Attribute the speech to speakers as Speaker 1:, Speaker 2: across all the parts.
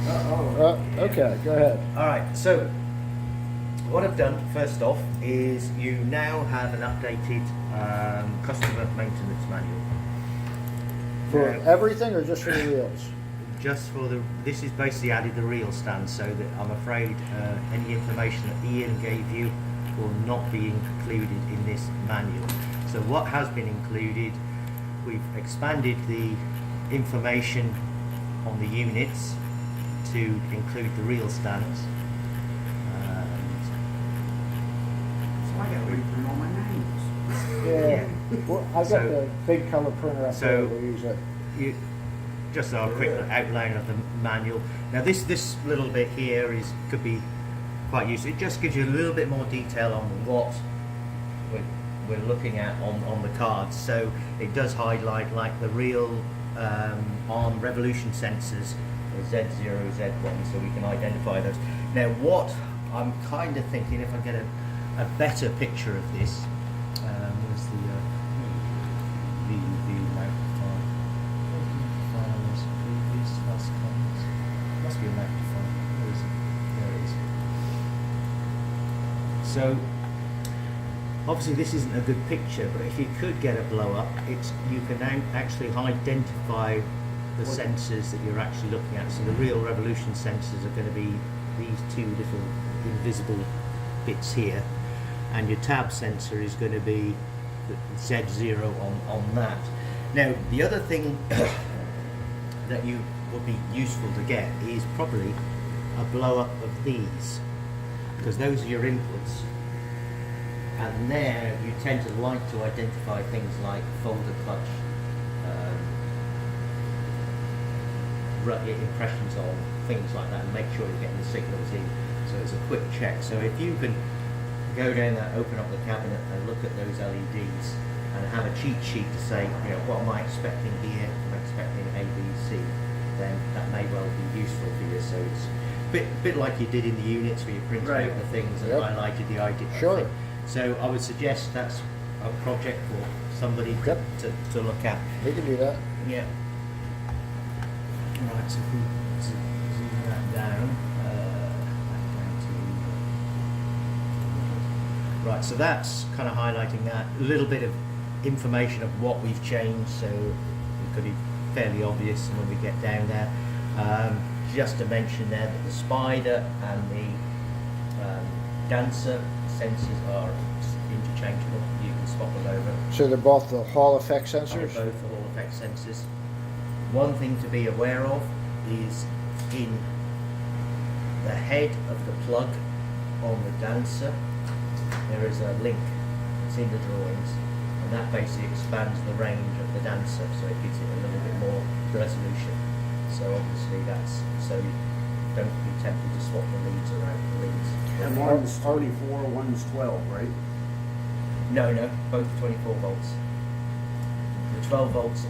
Speaker 1: Okay, go ahead.
Speaker 2: All right, so what I've done first off is you now have an updated customer maintenance manual.
Speaker 1: For
Speaker 2: Now,
Speaker 1: everything or just for the reels?
Speaker 2: just for this is basically added the reel stand so that I'm afraid any information that Ian gave you will not be included in this manual. So what has been included, we've expanded the information on the units to include the reel stands.
Speaker 3: So I gotta read through all my names.
Speaker 1: Yeah. Well, I've got
Speaker 2: So-
Speaker 1: the big color printer up there.
Speaker 2: so-
Speaker 1: We use it.
Speaker 2: Just a quick outline of the manual. Now this little bit here could be quite useful. It just gives you a little bit more detail on what we're looking at on the cards. So it does highlight like the real arm revolution sensors, the Z0, Z1, so we can identify those. Now what I'm kind of thinking, if I get a better picture of this, where's the magnifier? Files, previous, last comments. Must be a magnifier. Where is it? There it is. So obviously this isn't a good picture, but if you could get a blow up, you can now actually identify the sensors that you're actually looking at. So the real revolution sensors are going to be these two little invisible bits here, and your tab sensor is going to be the Z0 on that. Now the other thing that you would be useful to get is probably a blow up of these, because those are your inputs, and there you tend to like to identify things like folder clutch, impressions on things like that, and make sure you're getting the signals in. So it's a quick check. So if you can go down there, open up the cabinet and look at those LEDs and have a cheat sheet to say, you know, what am I expecting here? I'm expecting A, B, C. Then that may well be useful for you. So it's a bit like you did in the units where you printed
Speaker 3: Right.
Speaker 2: out the things and
Speaker 1: Yep.
Speaker 2: highlighted the idea.
Speaker 1: Sure.
Speaker 2: So I would suggest that's a project for somebody
Speaker 1: Yep.
Speaker 2: to look at.
Speaker 1: We can do that.
Speaker 2: Yeah. Right, so if we zoom that down, back down to... Right, so that's kind of highlighting that. A little bit of information of what we've changed, so it could be fairly obvious when we get down there. Just to mention there that the Spider and the Dancer sensors are interchangeable. You can swap them over.
Speaker 1: So they're both the Hall effect
Speaker 2: They're
Speaker 1: sensors?
Speaker 2: both the Hall effect sensors. One thing to be aware of is in the head of the plug on the Dancer, there is a link. It's in the drawings, and that basically expands the range of the Dancer, so it gives it a little bit more resolution. So obviously that's so you don't be tempted to swap the leads around the leads.
Speaker 3: And one's 24, one's 12, right?
Speaker 2: No, both 24 volts. The 12 volts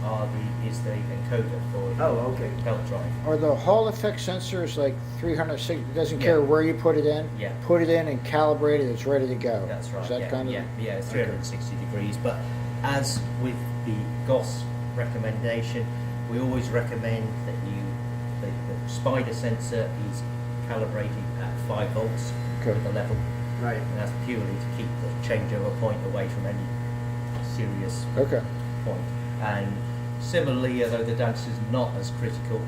Speaker 2: is the encoder for the
Speaker 3: Oh, okay.
Speaker 2: belt drive.
Speaker 1: Are the Hall effect sensors like 360? It doesn't
Speaker 2: Yeah.
Speaker 1: care where you put it in?
Speaker 2: Yeah.
Speaker 1: Put it in and calibrate it, it's ready to go.
Speaker 2: That's right.
Speaker 1: Is that
Speaker 2: yeah,
Speaker 1: kind of...
Speaker 2: yeah, 360 degrees. But as with the GOS recommendation, we always recommend that the Spider sensor is calibrated at 5 volts
Speaker 1: Okay.
Speaker 2: with the level,
Speaker 3: Right.
Speaker 2: and that's purely to keep the changeover point away from any serious
Speaker 1: Okay.
Speaker 2: point. And similarly, although the Dancer is not as critical,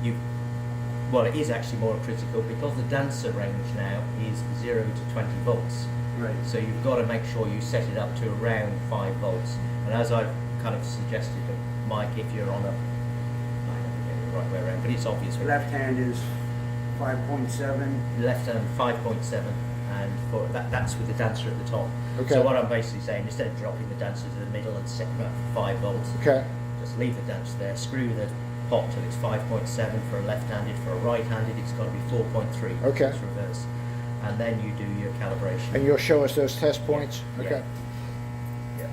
Speaker 2: it is actually more critical because the Dancer range now is 0 to 20 volts.
Speaker 3: Right.
Speaker 2: So you've got to make sure you set it up to around 5 volts. And as I've kind of suggested to Mike, if you're on I never get it the right way around, but it's obvious.
Speaker 3: Left hand is 5.7.
Speaker 2: Left hand 5.7, and for that's with the Dancer at the top.
Speaker 1: Okay.
Speaker 2: So what I'm basically saying, instead of dropping the Dancer to the middle and setting up 5 volts,
Speaker 1: Okay.
Speaker 2: just leave the Dancer there, screw the pot till it's 5.7 for a left-handed, for a right-handed it's got to be 4.3.
Speaker 1: Okay.
Speaker 2: It's reverse. And then you do your calibration.
Speaker 1: And you'll show us those test points?
Speaker 2: Yeah.
Speaker 1: Okay.
Speaker 2: Yeah.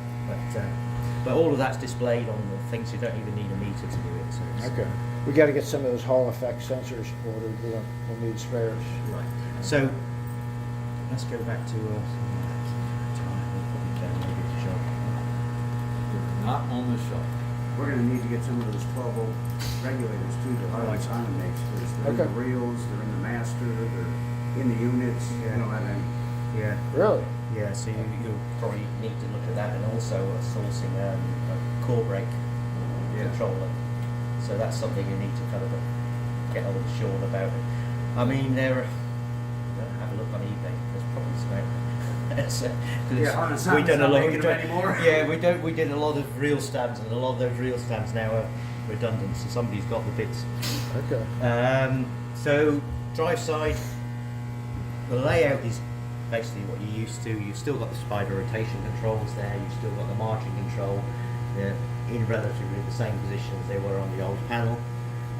Speaker 2: But all of that's displayed on the thing, so you don't even need a meter to do it. So it's,
Speaker 1: Okay. We got to get some of those Hall effect sensors ordered. We'll need spares.
Speaker 2: Right. So let's go back to
Speaker 4: Not on the shelf.
Speaker 3: We're gonna need to get some of those 12-volt regulators too that Harley Simon makes, because they're in
Speaker 1: Okay.
Speaker 3: the reels, they're in the master, they're in the units,
Speaker 2: Yeah.
Speaker 3: they don't have any.
Speaker 2: Yeah,
Speaker 1: Really?
Speaker 2: yeah. So
Speaker 4: You'll probably need to look at that, and also sourcing a core brake
Speaker 3: Yeah.
Speaker 4: controller. So that's something you need to kind of get hold of Sean about. I mean, have a look on eBay. There's probably some out there. So, 'cause
Speaker 3: Yeah, Harley
Speaker 4: we
Speaker 3: Simon's
Speaker 4: done a
Speaker 3: not
Speaker 4: lot.
Speaker 3: making them anymore.
Speaker 4: Yeah, we did a lot of reel stands, and a lot of those reel stands now are redundant. So somebody's got the bits.
Speaker 1: Okay.
Speaker 2: So drive side, the layout is basically what you're used to. You've still got the spider rotation controls there. You've still got the marching control. They're in relatively the same position as they were on the old panel.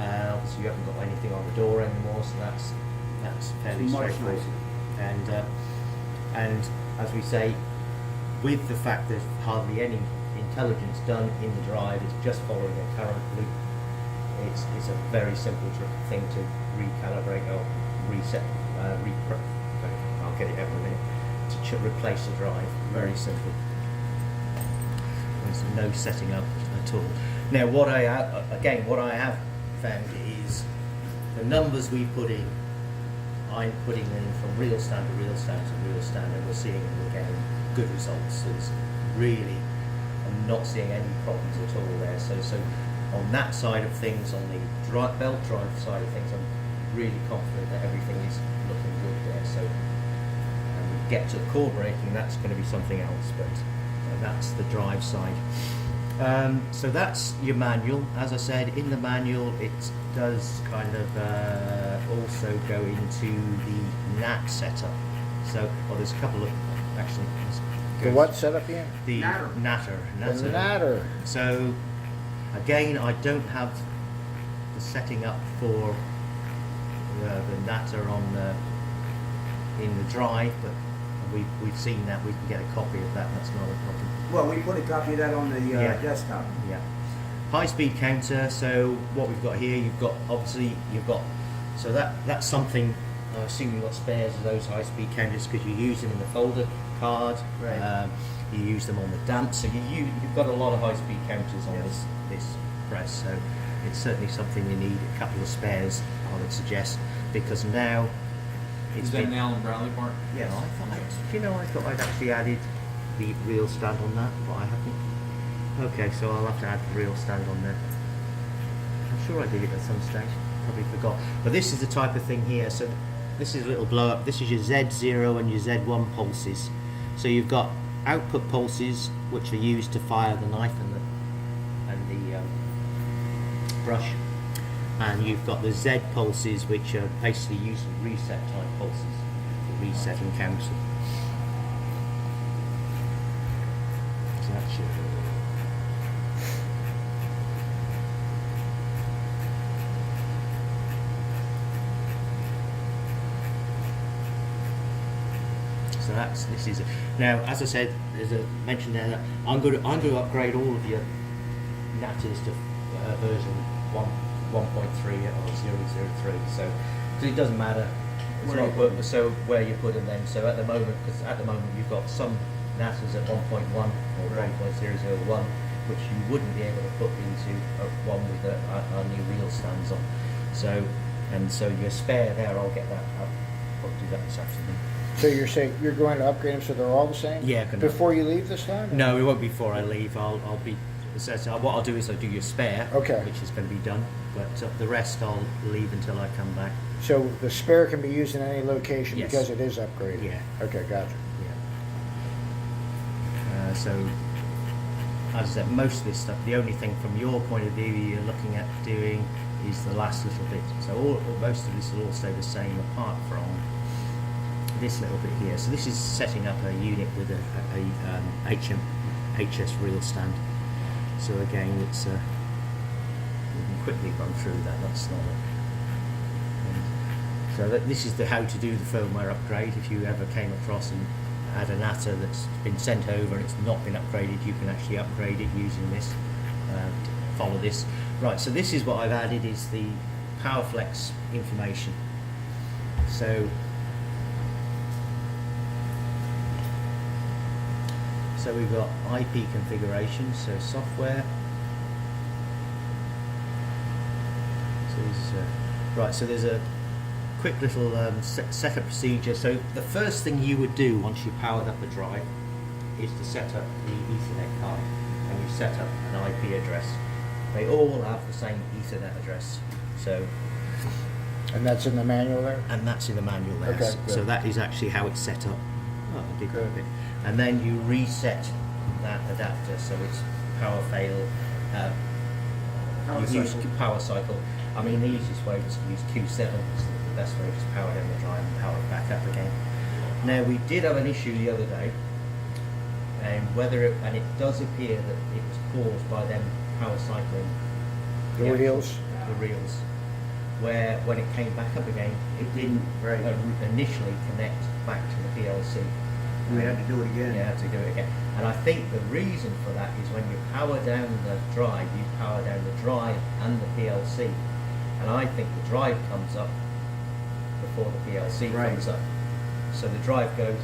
Speaker 2: Obviously, you haven't got anything on the door anymore, so that's fairly
Speaker 3: It's much
Speaker 2: straightforward.
Speaker 3: nicer.
Speaker 2: And as we say, with the fact there's hardly any intelligence done in the drive, it's just following a current loop. It's a very simple thing to recalibrate or reset. I'll get it out in a minute. To replace the drive, very simple. There's no setting up at all. Now, what I have found is the numbers we put in. I'm putting in from real stand to real stand to real stand, and we're seeing we're getting good results. There's really, I'm not seeing any problems at all there. So on that side of things, on the belt drive side of things, I'm really confident that everything is looking good there. So when we get to core braking, that's going to be something else, but that's the drive side. So that's your manual. As I said, in the manual it does kind of also go into the NAT setup. So, well, there's a couple of, actually.
Speaker 1: The what setup again?
Speaker 2: The
Speaker 3: Natter.
Speaker 2: Natter.
Speaker 1: The natter.
Speaker 2: So, again, I don't have the setting up for the Natter on in the drive, but we've seen that. We can get a copy of that. That's not a problem.
Speaker 3: Well, we put a copy of that on the
Speaker 2: Yeah.
Speaker 3: desktop.
Speaker 2: Yeah. High speed counter. So what we've got here, so that's something. I assume you've got spares of those high speed counters because you use them in the folder card.
Speaker 3: Right.
Speaker 2: You use them on the damp. So you've got a lot of high speed counters on this press. So it's certainly something you need a couple of spares, I would suggest, because now it's
Speaker 5: Is that
Speaker 2: been.
Speaker 5: an Allen Bradley part?
Speaker 2: Yeah, I thought I'd actually added the reel stand on that, but I haven't. Okay, so I'll have to add the reel stand on there. I'm sure I did it at some stage, probably forgot. But this is the type of thing here, so this is a little blow up. This is your Z0 and your Z1 pulses. So you've got output pulses, which are used to fire the knife and the brush. And you've got the Z pulses, which are basically used as reset type pulses for reset and cancel. So that's your. So this is now, as I said, there's a mention there that I'm going to upgrade all of your Natters to version 1.3 or 003. So it doesn't matter. It's
Speaker 4: Where
Speaker 2: not
Speaker 4: you put, so where you put them then. So at the moment, because at the moment you've got some Natters at 1.1 or
Speaker 3: Right.
Speaker 4: 1.001, which you wouldn't be able to put into one with our new reel stands on. So your spare there, I'll get that. I'll probably do that this afternoon.
Speaker 1: So you're saying you're going to upgrade them so they're all the same?
Speaker 2: Yeah, gonna-
Speaker 1: Before you leave this time?
Speaker 2: No, it won't be before I leave. I'll be. So what I'll do is I'll do your spare,
Speaker 1: Okay.
Speaker 2: which is going to be done. But the rest I'll leave until I come back.
Speaker 1: So the spare can be used in any location
Speaker 2: Yes.
Speaker 1: because it is upgraded?
Speaker 2: Yeah.
Speaker 1: Okay, gotcha.
Speaker 2: Yeah. So, as I said, most of this stuff, the only thing from your point of view you're looking at doing is the last little bit. So most of this will all stay the same apart from this little bit here. So this is setting up a unit with a HS reel stand. So again, it's we can quickly run through that. That's not it. So this is the how to do the firmware upgrade. If you ever came across and had a Natter that's been sent over and it's not been upgraded, you can actually upgrade it using this. Follow this. Right. So this is what I've added is the PowerFlex information. So we've got IP configuration, so software, Right, so there's a quick little setup procedure. So the first thing you would do once you powered up the drive is to set up the Ethernet card, and you set up an IP address. They all have the same Ethernet address. So,
Speaker 1: And that's in the manual there?
Speaker 2: and that's in the manual there.
Speaker 1: Okay,
Speaker 2: So
Speaker 1: good.
Speaker 2: that is actually how it's set up. Oh, I did
Speaker 1: Good.
Speaker 2: a bit. And then you reset that adapter so it's power fail.
Speaker 3: Power
Speaker 2: You use
Speaker 3: cycle.
Speaker 2: power cycle. I mean, the easiest way is to use Q7. It's the best way, just power down the drive and power it back up again. Now, we did have an issue the other day, and and it does appear that it was caused by them power cycling
Speaker 1: The
Speaker 2: actual-
Speaker 1: reels?
Speaker 2: The reels, where when it came back up again, it didn't
Speaker 3: Right.
Speaker 2: initially connect back to the PLC.
Speaker 3: We had to do it again.
Speaker 2: You had to do it again. And I think the reason for that is when you power down the drive, you power down the drive and the PLC. And I think the drive comes up before the PLC
Speaker 3: Right.
Speaker 2: comes up. So the drive goes,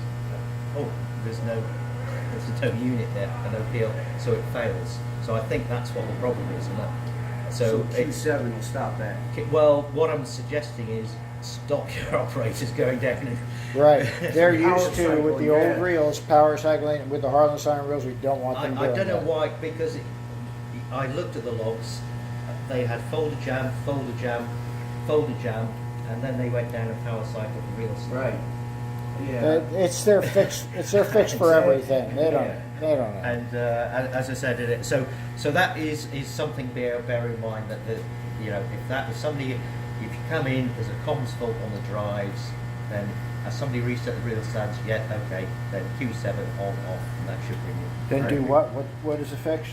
Speaker 2: oh, there's no unit there, and no PL, so it fails. So I think that's what the problem is. And
Speaker 3: So
Speaker 2: it's,
Speaker 3: Q7 will stop that.
Speaker 2: well, what I'm suggesting is stop your operators going down and
Speaker 1: Right, they're
Speaker 3: Power
Speaker 1: used to,
Speaker 3: cycle,
Speaker 1: with the
Speaker 3: yeah.
Speaker 1: old reels, power cycling, with the Harlan Siren reels, we don't want them
Speaker 2: I
Speaker 1: doing
Speaker 2: don't know
Speaker 1: that.
Speaker 2: why, because I looked at the logs, they had folder jam, folder jam, folder jam, and then they went down and power cycled the real stuff.
Speaker 3: Right. Yeah.
Speaker 1: It's their fix, it's their fix for everything, they don't,
Speaker 3: Yeah.
Speaker 1: they don't know.
Speaker 2: And as I said, so that is something bear in mind that if somebody, if you come in, there's a comms fault on the drives, then as somebody reset the real stands, yeah, okay, then Q7 on off, and that should bring you.
Speaker 1: Then do what? What is the fix?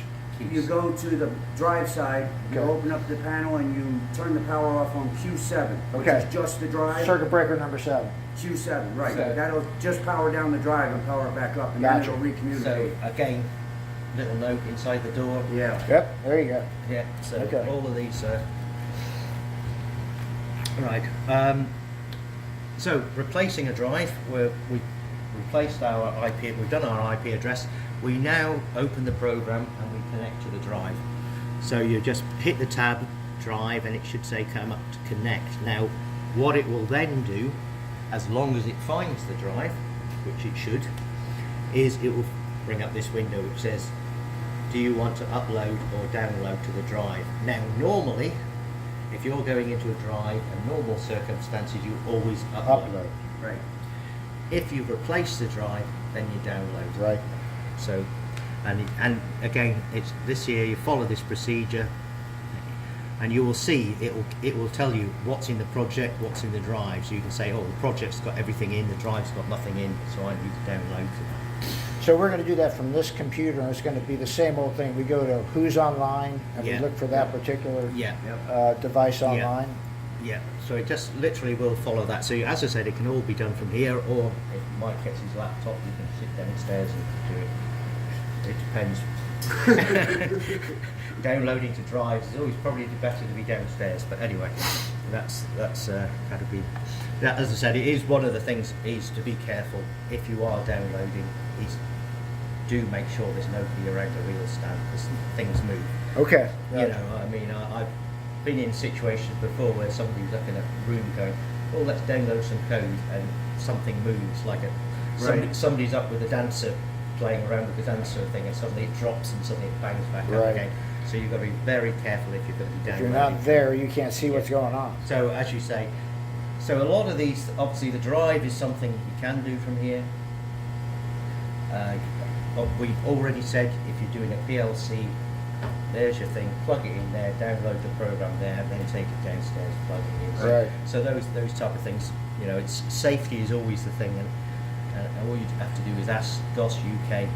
Speaker 3: You go to the drive side, you
Speaker 1: Okay.
Speaker 3: open up the panel and you turn the power off on Q7, which
Speaker 1: Okay.
Speaker 3: is just the drive.
Speaker 1: Circuit breaker number 7.
Speaker 3: Q7, right.
Speaker 1: Okay.
Speaker 3: That'll just power down the drive and power it back up, and
Speaker 1: Gotcha.
Speaker 3: then it'll recommunicate.
Speaker 2: So again, little note inside the door.
Speaker 3: Yeah.
Speaker 1: Yep, there you go.
Speaker 2: Yeah, so
Speaker 1: Okay.
Speaker 2: all of these right. So replacing a drive, we replaced our IP, we've done our IP address. We now open the program and we connect to the drive. So you just hit the tab drive and it should say come up to connect. Now what it will then do, as long as it finds the drive, which it should, is it will bring up this window which says, do you want to upload or download to the drive? Now normally, if you're going into a drive in normal circumstances, you always upload.
Speaker 3: Right.
Speaker 2: If you've replaced the drive, then you download.
Speaker 1: Right.
Speaker 2: So, and again, it's this year you follow this procedure, and you will see it will tell you what's in the project, what's in the drive. So you can say, oh, the project's got everything in, the drive's got nothing in, so I need to download it.
Speaker 1: So we're gonna do that from this computer, and it's gonna be the same old thing. We go to Who's Online, and we
Speaker 2: Yeah.
Speaker 1: look for that particular
Speaker 2: Yeah.
Speaker 3: Yep.
Speaker 1: device
Speaker 2: Yeah.
Speaker 1: online.
Speaker 2: Yeah, so it just literally will follow that. So as I said, it can all be done from here, or if Mike gets his laptop, you can sit downstairs and do it. It depends. Downloading to drives is always probably better to be downstairs, but anyway, that's got to be. That, as I said, it is one of the things is to be careful if you are downloading. Is do make sure there's nobody around the real stand because things move.
Speaker 1: Okay.
Speaker 2: You know, I mean, I've been in situations before where somebody's up in a room going, "Oh, let's download some code," and something moves, like somebody's up with a dancer playing around with the dancer thing, and suddenly it drops and suddenly it bangs back
Speaker 1: Right.
Speaker 2: up again. So you've got to be very careful if you're going to be
Speaker 1: If
Speaker 2: downloading.
Speaker 1: you're not there, you can't see what's going on.
Speaker 2: So as you say, so a lot of these, obviously, the drive is something you can do from here. But we've already said if you're doing a PLC, there's your thing, plug it in there, download the program there, then take it downstairs, plug it in.
Speaker 1: Right.
Speaker 2: So those type of things, you know, it's safety is always the thing, and all you have to do is ask DOS UK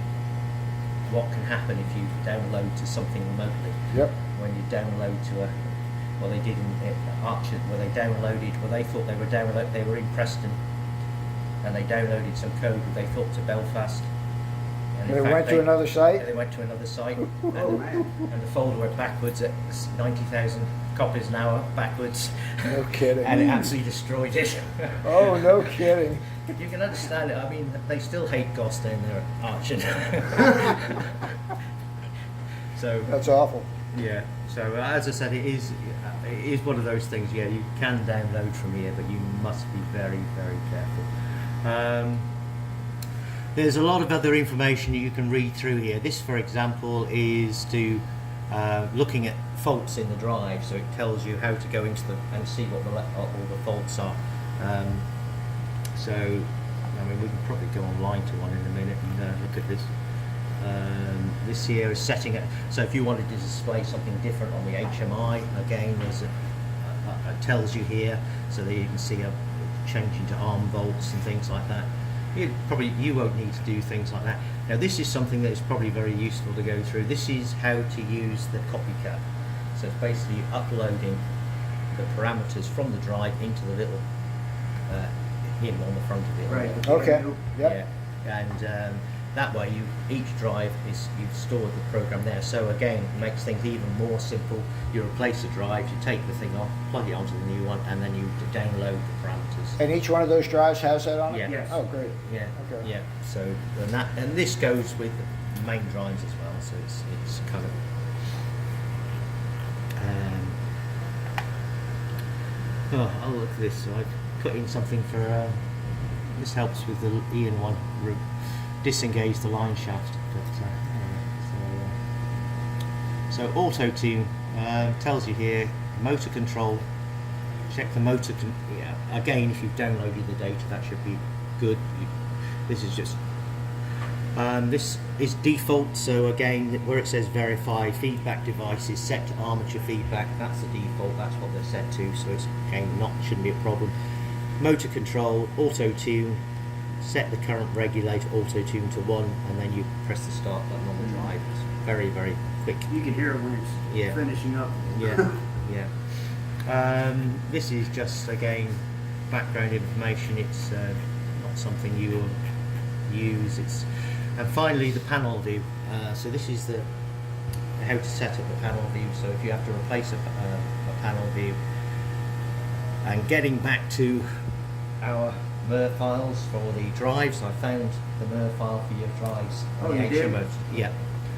Speaker 2: what can happen if you download to something remotely.
Speaker 1: Yep.
Speaker 2: When you download to a, well, they did in Archer, where they downloaded, well, they thought they were in Preston, and they downloaded some code that they thought to Belfast. And in
Speaker 1: They
Speaker 2: fact,
Speaker 1: went to another site?
Speaker 2: They went to another site,
Speaker 3: Oh, man.
Speaker 2: and the folder went backwards at 90,000 copies an hour backwards,
Speaker 1: No kidding.
Speaker 2: and it absolutely destroyed it.
Speaker 1: Oh, no kidding.
Speaker 2: You can understand it. I mean, they still hate Goss down there at Archer. So
Speaker 1: That's awful.
Speaker 2: Yeah. So as I said, it is one of those things. Yeah, you can download from here, but you must be very, very careful. There's a lot of other information you can read through here. This, for example, is to looking at faults in the drive, so it tells you how to go into the and see what all the faults are. So, I mean, we can probably go online to one in a minute and look at this. This here is setting it. So, if you wanted to display something different on the HMI, again, there's it tells you here, so that you can see a change into arm volts and things like that. You won't need to do things like that. Now this is something that is probably very useful to go through. This is how to use the copycat. So it's basically uploading the parameters from the drive into the little him on the front of it.
Speaker 3: Right.
Speaker 1: Okay, yep.
Speaker 2: Yeah. And that way each drive you've stored the program there. So again, it makes things even more simple. You replace the drive, you take the thing off, plug it onto the new one, and then you download the parameters.
Speaker 1: And each one of those drives has that on it?
Speaker 2: Yeah.
Speaker 3: Yes.
Speaker 1: Oh, great.
Speaker 2: Yeah,
Speaker 1: Okay.
Speaker 2: yeah. So and this goes with the main drives as well. So it's kind of. Oh, look at this. So I've put in something for. This helps with the Ian one. Disengage the line shaft. But, so auto tune tells you here motor control. Check the motor. Again, if you've downloaded the data, that should be good. This is just. This is default, so again, where it says verify feedback devices set to armature feedback, that's the default, that's what they're set to, so it's again shouldn't be a problem. Motor control, auto tune, set the current regulator auto tune to 1, and then you press the start button on the drive. It's very, very quick.
Speaker 3: You can hear it when it's finishing up.
Speaker 2: Yeah, yeah. This is just again background information. It's not something you will use. And finally, the panel view. So this is the how to set up a panel view. So if you have to replace a panel view, and getting back to our MER files for the drives, I found the MER file for your drives.
Speaker 3: Oh,
Speaker 2: on the
Speaker 3: you did?
Speaker 2: HMOs. Yeah.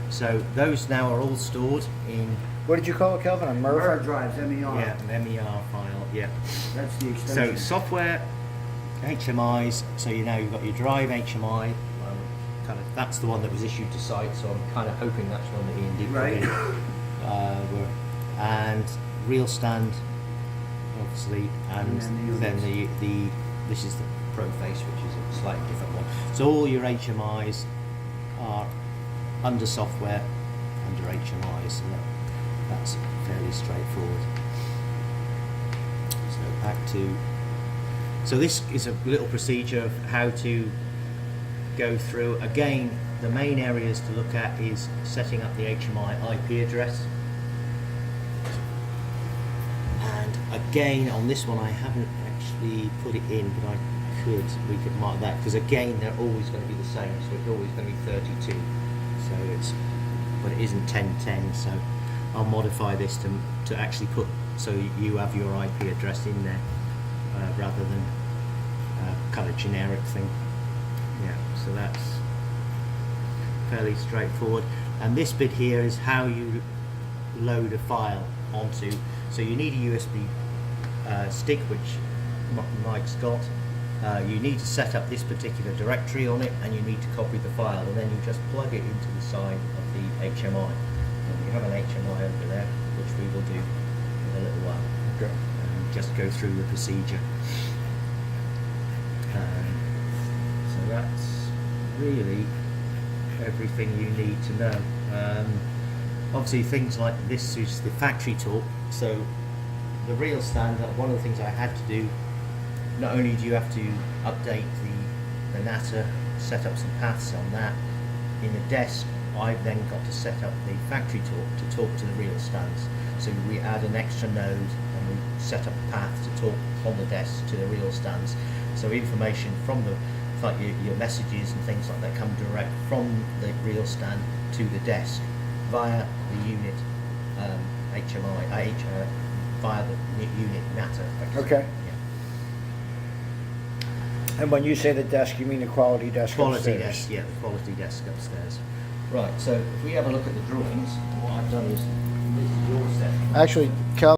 Speaker 2: So those now are all stored in
Speaker 1: What did you call it, Kelvin? A
Speaker 3: MER
Speaker 1: MER?
Speaker 3: drives, MER.
Speaker 2: MER file. Yeah.
Speaker 3: That's the
Speaker 2: So
Speaker 3: extension.
Speaker 2: software, HMIs. So you know you've got your drive HMI. That's the one that was issued to site. So I'm kind of hoping that's one that Ian did put
Speaker 3: Right.
Speaker 2: in. And real stand, obviously, and
Speaker 3: then
Speaker 2: the this is the Pro Face, which is a slightly different one. So all your HMIs are under software, under HMIs. So that's fairly straightforward. So back to. So this is a little procedure of how to go through. Again, the main areas to look at is setting up the HMI IP address. And again, on this one, I haven't actually put it in, but we could mark that, because again, they're always going to be the same, so it's always going to be 32. So but it isn't 1010, so I'll modify this to actually put, so you have your IP address in there, rather than kind of generic thing. Yeah, so that's fairly straightforward. And this bit here is how you load a file onto. So you need a USB stick, which Mike's got. You need to set up this particular directory on it, and you need to copy the file, and then you just plug it into the side of the HMI. And you have an HMI over there, which we will do in a little while.
Speaker 1: Okay.
Speaker 2: And just go through the procedure. So that's really everything you need to know. Obviously, things like this is the factory talk. So the real stand, one of the things I had to do, not only do you have to update the NATA, set up some paths on that, in the desk I've then got to set up the factory talk to talk to the real stands. So we add an extra node and we set up a path to talk on the desk to the real stands. So information from like your messages and things like that come direct from the real stand to the desk via the unit HMI, via the unit NATA.
Speaker 1: Okay. And when you say the desk, you mean the quality desk
Speaker 2: Quality
Speaker 1: upstairs?
Speaker 2: desk, yeah, the quality desk upstairs. Right, so if we have a look at the drawings, what I've done is
Speaker 4: this is your set.
Speaker 1: Actually, Cal,